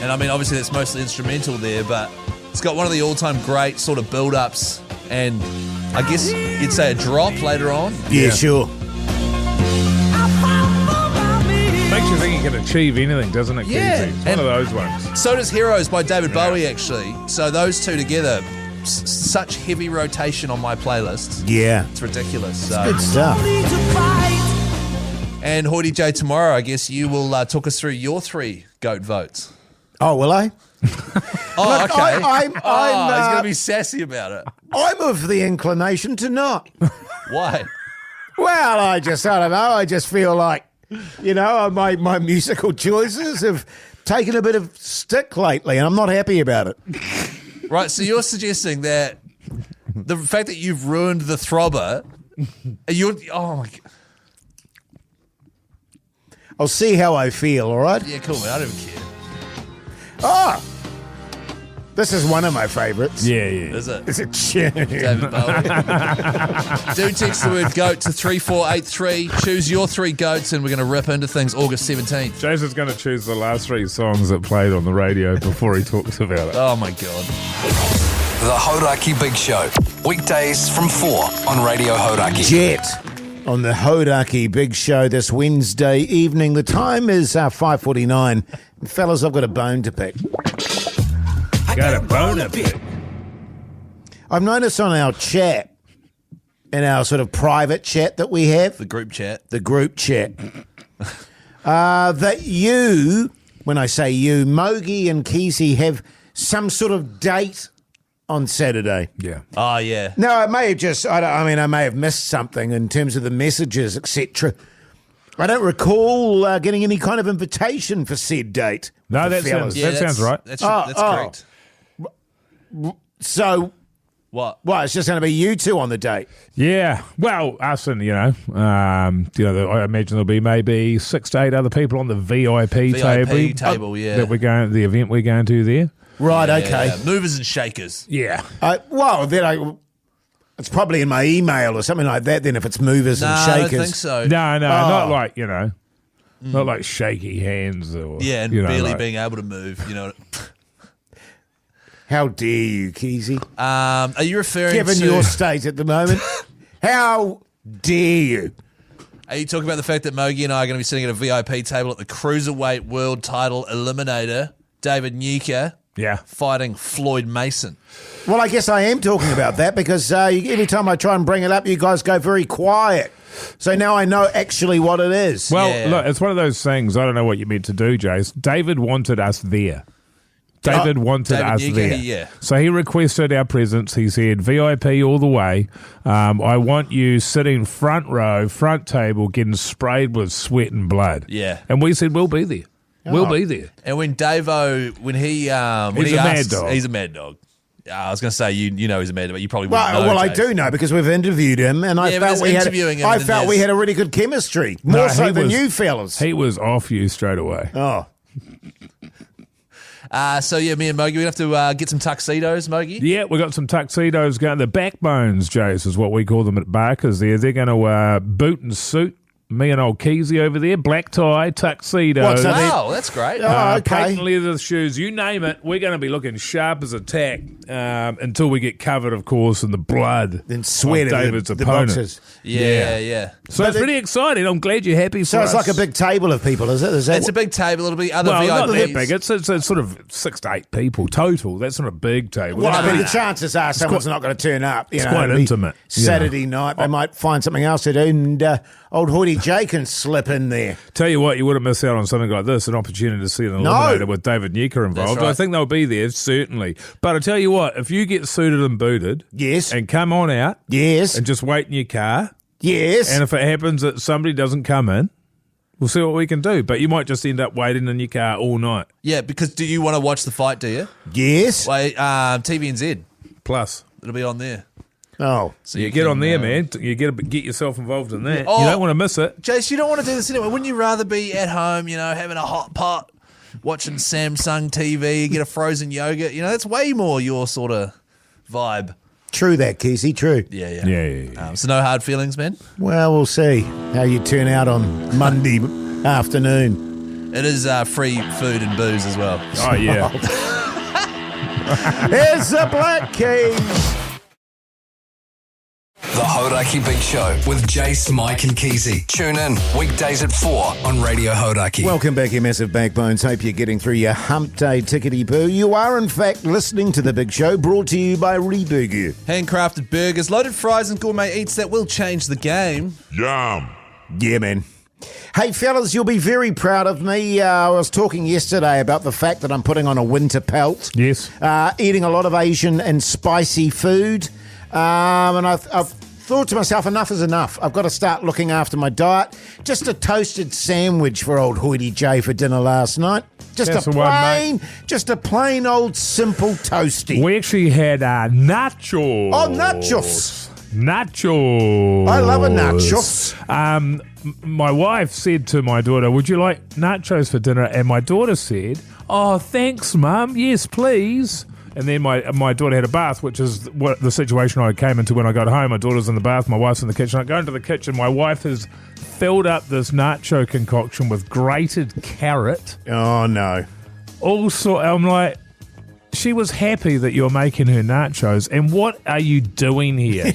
And I mean, obviously that's mostly instrumental there, but it's got one of the all-time great sort of build-ups and I guess you'd say a drop later on. Yeah, sure. Makes you think you can achieve anything, doesn't it, Yeah. Keyzie? It's one of those ones. So does "Heroes" by David Bowie, actually. So those two together, such heavy rotation on my playlist. Yeah. It's ridiculous. So. Good stuff. And Hoyte J, tomorrow, I guess you will talk us through your 3 GOAT votes. Oh, will I? Oh, Look, okay. I'm he's going to be sassy about it. I'm of the inclination to not. Why? Well, I don't know. I just feel like My musical choices have taken a bit of stick lately, and I'm not happy about it. Right, so you're suggesting that the fact that you've ruined the throbber, oh my God. I'll see how I feel, all right? Yeah, cool, man. I don't even care. Oh! This is one of my favourites. Yeah. Is it? It's a tune. David Bowie. Do text the word GOAT to 3483. Choose your 3 GOATs and we're going to rip into things August 17th. Jason's going to choose the last 3 songs that played on the radio before he talks about it. Oh, my God. The Hauraki Big Show. Weekdays from 4 on Radio Hauraki. Jet on the Hauraki Big Show this Wednesday evening. The time is 5:49. Fellas, I've got a bone to pick. Got a bone to pick. I've noticed on our chat, in our sort of private chat that we have, The group chat. that you, when I say you, Mogi and Keyzie have some sort of date on Saturday. Yeah. Oh, yeah. No, I may have just, I may have missed something in terms of the messages, etc. I don't recall getting any kind of invitation for said date. No, that sounds right. That's correct. So, what? Well, it's just going to be you two on the date. Yeah. Well, us and, I imagine there'll be maybe 6 to 8 other people on the VIP table. Yeah. That the event we're going to there. Right, okay. Yeah. Movers and shakers. Yeah. It's probably in my email or something like that then if it's movers and shakers. I don't think so. No, not like, not like shaky hands or... Yeah, and barely being able to move, How dare you, Keyzie? Are you referring Given to... your state at the moment, how dare you? Are you talking about the fact that Mogi and I are going to be sitting at a VIP table at the Cruiserweight World Title Eliminator, David Nyika, fighting Floyd Mason? Well, I guess I am talking about that because every time I try and bring it up, you guys go very quiet. So now I know actually what it is. Well, look, it's one of those things. I don't know what you meant to do, Jase. David wanted us there. David wanted us there. Yeah. So he requested our presence. He said, VIP all the way. I want you sitting front row, front table, getting sprayed with sweat and blood. Yeah. And we said, we'll be there. We'll be there. And when Davo, when he mad dog. He's a mad dog. I was going to say, you know he's a mad dog, but you probably wouldn't know. Well, I Jase. do know because we've interviewed him and I felt we had a really good chemistry. More so than you fellas. He was off you straight away. Oh. Me and Mogi, we have to get some tuxedos, Mogi. Yeah, we got some tuxedos going. The backbones, Jase, is what we call them at Barker's there. They're going to boot and suit me and old Keyzie over there. Black tie, tuxedo. Wow, that's great. Okay. Patent leather shoes, you name it. We're going to be looking sharp as a tack until we get covered, of course, in the blood. Then sweat of David's the opponent. boxes. Yeah. So it's pretty exciting. I'm glad you're happy for So us. it's like a big table of people, is it? It's a big table. It'll be other VIPs. VIPs. Not that big. It's sort of 6 to 8 people total. That's not a big table. Well, I mean, the chances are someone's not going to turn up. It's quite intimate. Saturday night, they might find something else to do, and old Hoyte J can slip in there. Tell you what, you wouldn't miss out on something like this, an opportunity to see an eliminator with David Nyika involved. Right. I think they'll be there, certainly. But I tell you what, if you get suited and booted, yes, and come on out, yes, and just wait in your car, yes, and if it happens that somebody doesn't come in, we'll see what we can do. But you might just end up waiting in your car all night. Yeah, because do you want to watch the fight, do you? Yes. Wait, TVNZ. Plus. It'll be on there. Oh. So you get on there, man. You get yourself involved in that. You don't want to miss it. Jase, you don't want to do this anyway. Wouldn't you rather be at home, having a hot pot, watching Samsung TV, get a frozen yogurt? That's way more your sort of vibe. True that, Keyzie, true. Yeah. So no hard feelings, man? Well, we'll see how you turn out on Monday afternoon. It is free food and booze as well. Oh, yeah. Here's the Black Keys. The Hauraki Big Show with Jase, Mike and Keyzie. Tune in weekdays at 4 on Radio Hauraki. Welcome back, you massive backbones. Hope you're getting through your hump day tickety-boo. You are, in fact, listening to The Big Show, brought to you by Reburger. Handcrafted burgers, loaded fries and gourmet eats that will change the game. Yum. Yeah, man. Hey, fellas, you'll be very proud of me. I was talking yesterday about the fact that I'm putting on a winter pelt. Yes. Eating a lot of Asian and spicy food. And I've thought to myself, enough is enough. I've got to start looking after my diet. Just a toasted sandwich for old Hoyte J for dinner last night. Just a plain old simple toastie. We actually had nachos. Oh, nachos. Nachos. I love a nachos. My wife said to my daughter, would you like nachos for dinner? And my daughter said, oh, thanks, Mum. Yes, please. And then my daughter had a bath, which is what the situation I came into when I got home. My daughter's in the bath, my wife's in the kitchen. I go into the kitchen, my wife has filled up this nacho concoction with grated carrot. Oh, no. Also, I'm like, she was happy that you're making her nachos, and what are you doing here?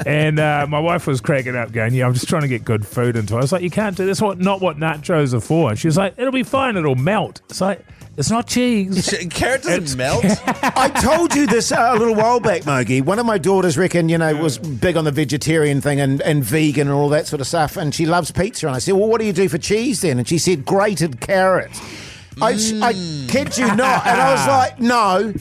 And my wife was cracking up going, yeah, I'm just trying to get good food into it. I was like, you can't do this, not what nachos are for. And she was like, it'll be fine, it'll melt. It's like, it's not cheese. Carrot doesn't melt. I told you this a little while back, Mogi. One of my daughters, was big on the vegetarian thing and vegan and all that sort of stuff, and she loves pizza. And I said, well, what do you do for cheese then? And she said, grated carrot. I kid you not. And I was like, no,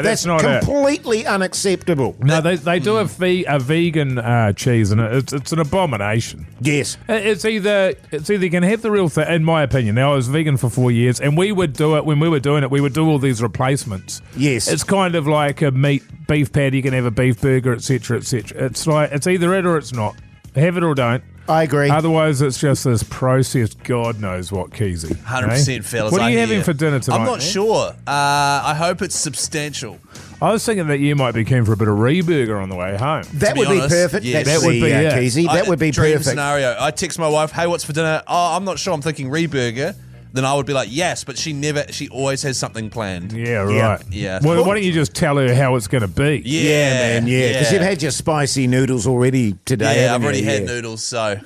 that's not completely unacceptable. No, they do a vegan cheese, and it's an abomination. Yes, it's either you can have the real thing. In my opinion, now I was vegan for 4 years, and we would do it when we were doing it. We would do all these replacements. Yes, it's kind of like a beef patty. You can have a beef burger, etc., etc. It's like it's either it or it's not. Have it or don't. I agree. Otherwise, it's just this processed God knows what Keyzie. 100%, fellas. What are you having for dinner tonight? I'm not sure. I hope it's substantial. I was thinking that you might be keen for a bit of reburger on the way home. That would be perfect. Yes. That would be Keyzie. That would be dream perfect. Scenario. I text my wife, hey, what's for dinner? Oh, I'm not sure. I'm thinking reburger. Then I would be like, yes, but she always has something planned. Yeah, right. Yeah. Well, why don't you just tell her how it's going to be? Yeah, man, because you've had your spicy noodles already today. Yeah, I've already had noodles, so.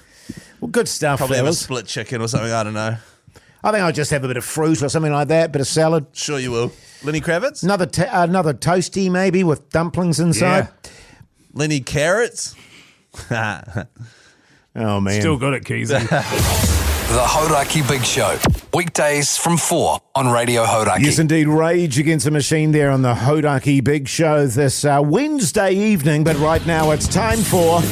Well, good stuff, Probably have a fellas. split chicken or something, I don't know. I think I'll just have a bit of fruit or something like that, bit of salad. Sure you will. Lenny Kravitz? Another toastie maybe with dumplings inside. Yeah. Lenny Carrots? Oh, man. Still got it, Keyzie. The Hauraki Big Show. Weekdays from 4 on Radio Hauraki. Yes, indeed. Rage Against the Machine there on the Hauraki Big Show this Wednesday evening. But right now it's time for...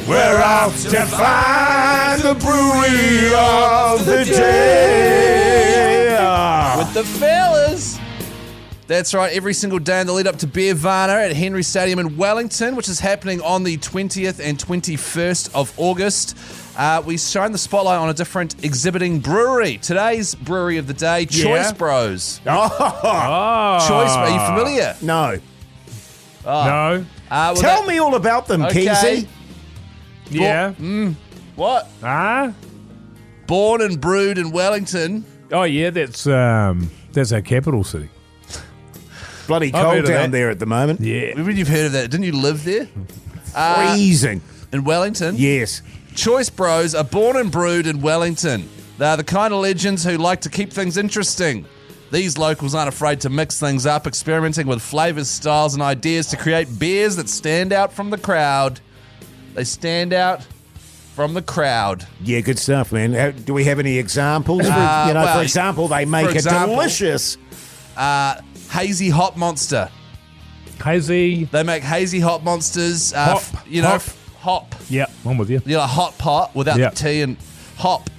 We're out to find the brewery of the day. With the fellas. That's right, every single day in the lead up to Beeervanaaaa at Henry Stadium in Wellington, which is happening on the 20th and 21st of August. We shine the spotlight on a different exhibiting brewery. Today's brewery of the day, Choice Bros. Oh. Choice, are you familiar? No. No. Tell me all about them, Keyzie. Yeah. What? Born and brewed in Wellington. Oh, yeah, that's our capital city. Bloody cold down there at the moment. Yeah. Maybe you've heard of that. Didn't you live there? Freezing. In Wellington? Yes. Choice Bros are born and brewed in Wellington. They're the kind of legends who like to keep things interesting. These locals aren't afraid to mix things up, experimenting with flavors, styles, and ideas to create beers that stand out from the crowd. They stand out from the crowd. Yeah, good stuff, man. Do we have any examples? For example, they make a delicious... Hazy Hop Monster. Hazy. They make hazy hop monsters. Hop. Hop. Yeah, I'm with you. You know, a hot pot without the tea and hop.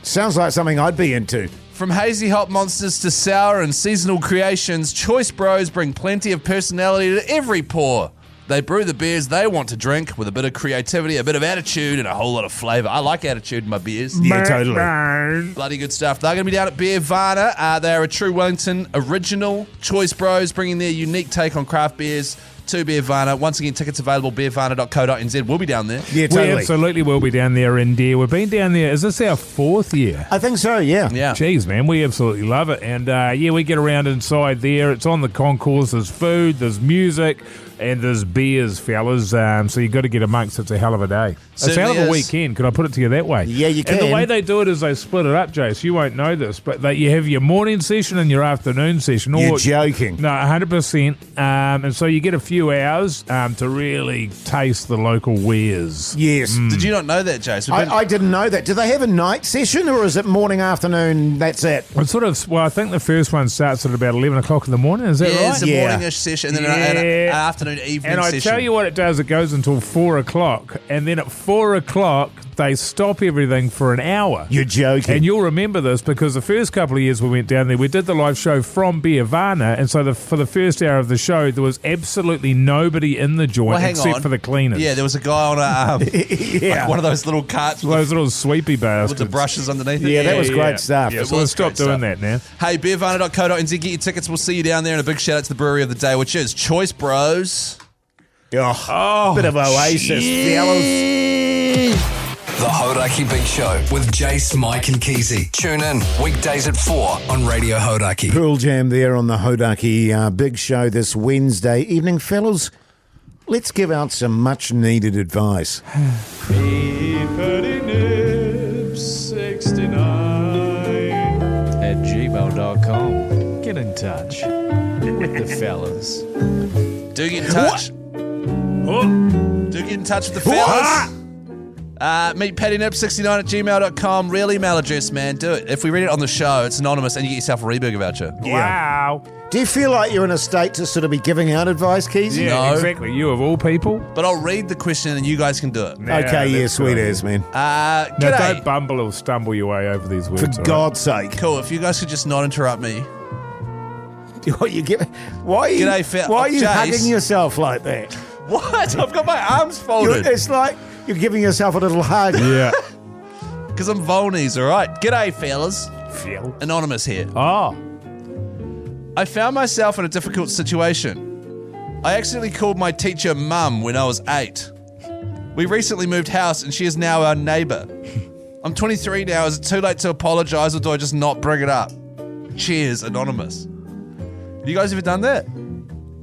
Sounds like something I'd be into. From hazy hop monsters to sour and seasonal creations, Choice Bros bring plenty of personality to every pour. They brew the beers they want to drink with a bit of creativity, a bit of attitude, and a whole lot of flavour. I like attitude in my beers. Yeah, totally. Bloody good stuff. They're going to be down at Beeervanaaaa. They are a true Wellington original. Choice Bros bringing their unique take on craft beers to Beeervanaaaa. Once again, tickets available, beeervanaaaa.co.nz. We'll be down there. Yeah, totally. We absolutely will be down there, India. We've been down there. Is this our 4th year? I think so, yeah. Yeah. Jeez, man, we absolutely love it. And, we get around inside there. It's on the concourse. There's food, there's music, and there's beers, fellas. So you got to get amongst. It's a hell of a day. It's a hell of a weekend. Can I put it to you that way? Yeah, you can. And the way they do it is they split it up, Jase. You won't know this, but you have your morning session and your afternoon session. You're joking. No, 100%. And so you get a few few hours to really taste the local wares. Yes. Did you not know that, Jase? I didn't know that. Do they have a night session or is it morning, afternoon, that's it? It's sort of, I think the first one starts at about 11 o'clock in the morning, is that right? It's a morning-ish session and then an afternoon, evening and session. And I tell you what it does, it goes until 4 o'clock, and then at 4 o'clock, they stop everything for an hour. You're joking. And you'll remember this because the first couple of years we went down there, we did the live show from Beeervanaaaa, and so for the first hour of the show, there was absolutely nobody in the joint except for the cleaners. Yeah, there was a guy on a like one of those little carts. Those little sweepy bastards. With the brushes underneath it. Yeah, that was great stuff. Yeah, so we'll stop doing that now. Hey, beeervanaaaa.co.nz, get your tickets. We'll see you down there. And a big shout out to the brewery of the day, which is Choice Bros. Oh, bit of Oasis, fellas. The Hauraki Big Show with Jase, Mike and Keyzie. Tune in weekdays at 4 on Radio Hauraki. Pearl Jam there on the Hauraki Big Show this Wednesday evening. Fellas, let's give out some much needed advice. @gmail.com. Get in touch with the fellas. Do get in touch. Do get in touch with the fellas. Meet PattyNip69 @gmail.com. Real email address, man. Do it. If we read it on the show, it's anonymous and you get yourself a Reburger voucher. Wow. Do you feel like you're in a state to sort of be giving out advice, Keys? Yeah, No. exactly. You of all people. But I'll read the question and you guys can do it. Okay, yeah, sweet as, man. Now, G'day. don't bumble or stumble your way over these words. For all right? God's sake. Cool. If you guys could just not interrupt me. Why are you Jase. hugging yourself like that? What? I've got my arms folded. It's like you're giving yourself a little hug. Yeah. Because I'm Volnies, all right? G'day, fellas. Phil. Anonymous here. Oh. I found myself in a difficult situation. I accidentally called my teacher mum when I was 8. We recently moved house and she is now our neighbour. I'm 23 now. Is it too late to apologise or do I just not bring it up? Cheers, Anonymous. Have you guys ever done that?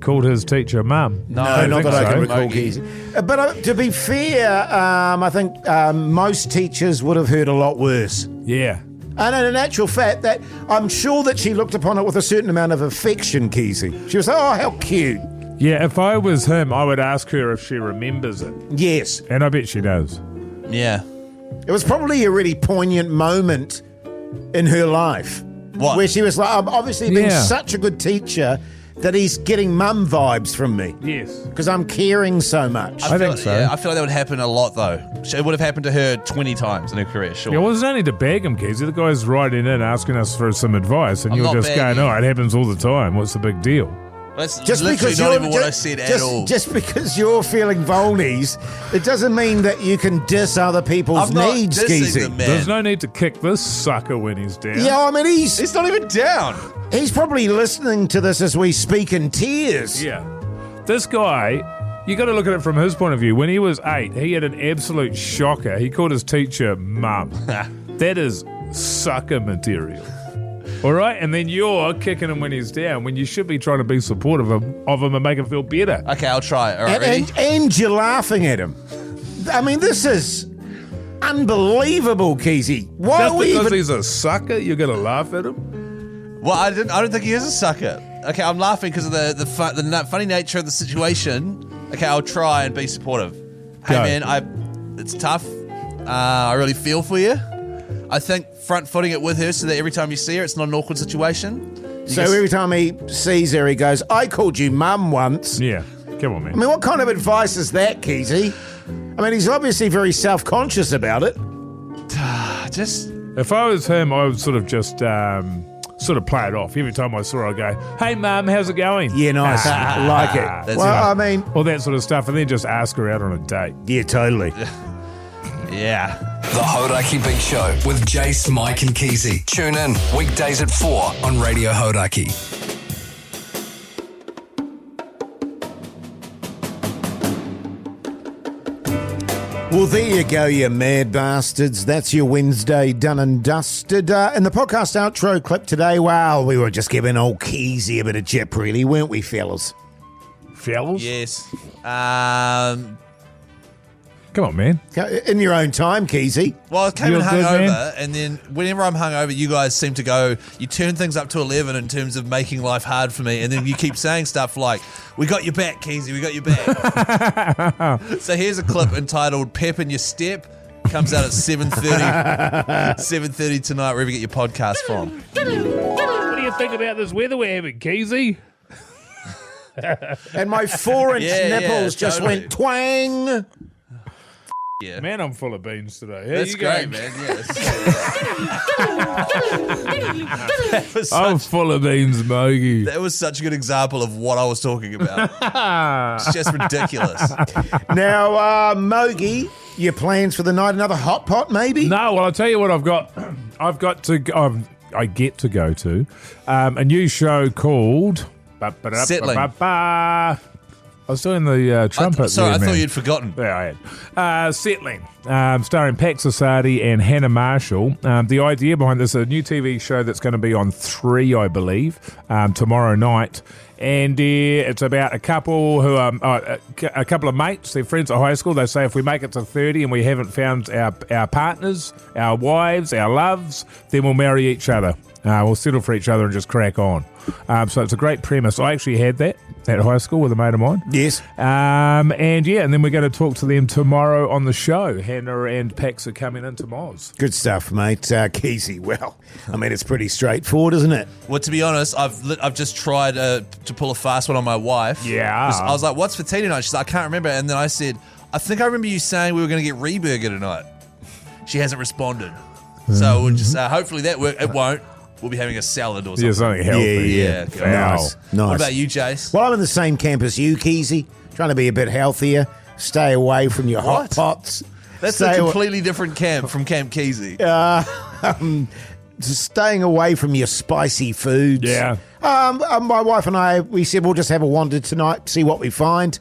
Called his teacher mum. No, not that I can recall, Mogi. Keys. But to be fair, I think most teachers would have heard a lot worse. Yeah. And in actual fact, that I'm sure that she looked upon it with a certain amount of affection, Keezy. She was like, oh, how cute. Yeah, if I was him, I would ask her if she remembers it. Yes. And I bet she does. Yeah. It was probably a really poignant moment in her life. What? Where she was like, I've obviously been such a good teacher that he's getting mum vibes from me. Yes. Because I'm caring so much. I think so. Yeah, I feel like that would happen a lot, though. It would have happened to her 20 times in her career, sure. Yeah, well, it's only to bag him, Keezy. The guy's writing in asking us for some advice, and I'm you're not just bagging. going, oh, it happens all the time. What's the big deal? That's Just literally because not you're even what I said at all. Just because you're feeling Volnies, it doesn't mean that you can diss other people's I'm not needs, dissing Geezy. them, man. There's no need to kick this sucker when he's down. Yeah, I mean, He's not even down. he's probably listening to this as we speak in tears. Yeah. This guy, you got to look at it from his point of view. When he was 8, he had an absolute shocker. He called his teacher mum. That is sucker material. All right? And then you're kicking him when he's down, when you should be trying to be supportive of him and make him feel better. Okay, I'll try it. All right, ready? And you're laughing at him. I mean, this is unbelievable, Keezy. Why Just are we because even... he's a sucker, you're going to laugh at him? Well, I don't think he is a sucker. Okay, I'm laughing because of the funny nature of the situation. Okay, I'll try and be supportive. Hey, Go. man, it's tough. I really feel for you. I think front-footing it with her so that every time you see her, it's not an awkward situation. So every time he sees her, he goes, I called you mum once. Yeah. Come on, man. I mean, what kind of advice is that, Keezy? I mean, he's obviously very self-conscious about it. Just... If I was him, I would sort of just sort of play it off. Every time I saw her, I'd go, hey, Mum, how's it going? Yeah, nice. Like it. That's Well, right. I mean... All that sort of stuff, and then just ask her out on a date. Yeah, totally. Yeah. The Hauraki Big Show with Jase, Mike and Keyzie. Tune in weekdays at 4 on Radio Hauraki. Well, there you go, you mad bastards. That's your Wednesday done and dusted. In the podcast outro clip today, well, we were just giving old Keyzie a bit of jip, really, weren't we, fellas? Fellas? Yes. Come on, man. In your own time, Keyzie. Well, I came You're and good, hungover, man. and then whenever I'm hungover, you guys seem to go, you turn things up to 11 in terms of making life hard for me, and then you keep saying stuff like, we got your back, Keyzie, we got your back. So here's a clip entitled Pep in Your Step. Comes out at 7:30 7:30 tonight, wherever you get your podcast from. What do you think about this weather we're having, Keyzie? And my 4-inch nipples just totally. went twang. Yeah. Man, I'm full of beans today. How That's you great, going? man. Yeah, I'm full of beans, Mogi. that was such a good example of what I was talking about. It's just ridiculous. Now, Mogi, your plans for the night? Another hot pot, maybe? No, well, I'll tell you what I've got. I get to go to a new show called Settling. I was doing the trumpet. Sorry, I man. thought you'd forgotten. Yeah, I had. Settling, starring Pax Asadi and Hannah Marshall. The idea behind this is a new TV show that's going to be on 3, I believe, tomorrow night. And it's about a couple who are a couple of mates. They're friends at high school. They say if we make it to 30 and we haven't found our partners, our wives, our loves, then we'll marry each other. We'll settle for each other and just crack on. So it's a great premise. I actually had that at high school with a mate of mine. Yes. And then we're going to talk to them tomorrow on the show. Hannah and Pax are coming into Moz. Good stuff, mate. Keyzie, well, I mean, it's pretty straightforward, isn't it? Well, to be honest, I've just tried to pull a fast one on my wife. Yeah. I was like, what's for tea tonight? She's like, I can't remember. And then I said, I think I remember you saying we were going to get Reburger tonight. She hasn't responded. So we'll just hopefully that work. It won't. We'll be having a salad or something. Yeah, something healthy. Yeah. Nice. What about you, Jase? Well, I'm in the same camp as you, Keyzie. Trying to be a bit healthier. Stay away from your hot What? pots. That's Stay a completely different camp from Camp Keyzie. Staying away from your spicy foods. Yeah. My wife and I, we said we'll just have a wander tonight, see what we find.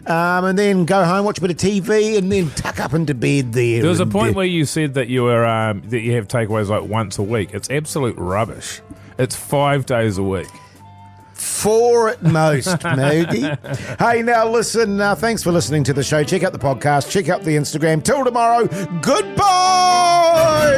And then go home, watch a bit of TV, and then tuck up into bed there. There was a point where you said that you were that you have takeaways like once a week. It's absolute rubbish. It's 5 days a week. 4 at most, Mogi. Hey, now listen, thanks for listening to the show. Check out the podcast, check out the Instagram. Till tomorrow, goodbye!